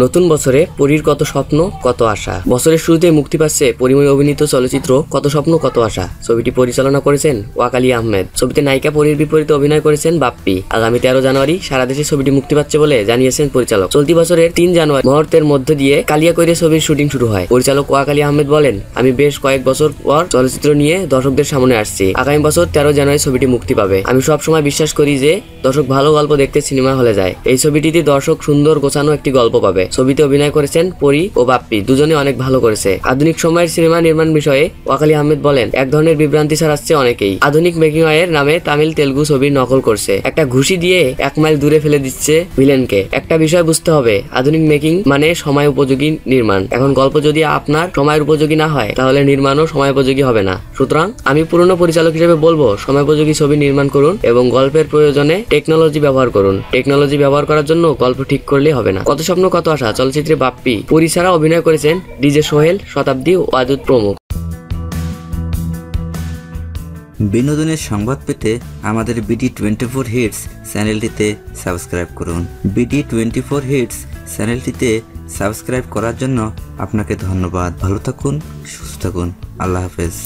নতুন বছরে পরীর কত স্বপ্ন কত আশা। বছরের শুরুতে মুক্তি পাচ্ছে পরিময় অভিনীত চলচ্চিত্র কত স্বপ্ন কত আশা। ছবিটি পরিচালনা করেছেন ওয়াক আলী আহমেদ। ছবিতে নায়িকা পরীর বিপরীতে অভিনয় করেছেন বাপ্পি। আগামী 13 জানুয়ারি সারা দেশে ছবিটি মুক্তি পাচ্ছে বলে জানিয়েছেন পরিচালক। চলতি বছরের 3 জানুয়ারি মুহূর্তের মধ্য দিয়ে কালিয়াকৈরে ছবির শুটিং শুরু হয়। পরিচালক ওয়াক আলী আহমেদ বলেন, আমি বেশ কয়েক বছর পর চলচ্চিত্র নিয়ে দর্শকদের সামনে আসছি। আগামী বছর 13 জানুয়ারি ছবিটি মুক্তি পাবে। আমি সব সময় বিশ্বাস করি যে দর্শক ভালো গল্প দেখতে সিনেমা হলে যায়। এই ছবিটিতে দর্শক সুন্দর গোছানো একটি গল্প পাবে। ছবিতে অভিনয় করেছেন পরী ও বাপ্পি, দুজনে অনেক ভালো করেছে। আধুনিক সময়ের সিনেমা নির্মাণ বিষয়ে ওয়াক আলী আহমেদ বলেন, এক ধরনের বিভ্রান্তি ছড়াচ্ছে অনেকেই। আধুনিক মেকিং এর নামে তামিল তেলুগু ছবির নকল করছে। একটা ঘুষি দিয়ে 1 মাইল দূরে ফেলে দিচ্ছে ভিলেনকে। একটা বিষয় বুঝতে হবে, আধুনিক মেকিং মানে সময় উপযোগী নির্মাণ। এখন গল্প যদি আপনার সময়ের উপযোগী না হয় তাহলে নির্মাণও সময় উপযোগী হবে না। সুতরাং আমি পুরনো পরিচালক হিসেবে বলবো, সময় উপযোগী ছবি নির্মাণ করুন এবং গল্পের প্রয়োজনে টেকনোলজি ব্যবহার করুন। টেকনোলজি ব্যবহার করার জন্য গল্প ঠিক করলে হবে না। কত স্বপ্ন কত আশা চলচ্চিত্রে বাপ্পি, পরী ছাড়া অভিনয় করেছেন ডিজে সোহেল, শতাব্দী, ওয়াদুদ প্রমুখ। বিনোদনের সংবাদ পেতে আমাদের BD24 হিটস চ্যানেলটিতে সাবস্ক্রাইব করুন। BD24 হিটস চ্যানেলটিতে সাবস্ক্রাইব করার জন্য আপনাকে ধন্যবাদ। ভালো থাকুন, সুস্থ থাকুন। আল্লাহ হাফেজ।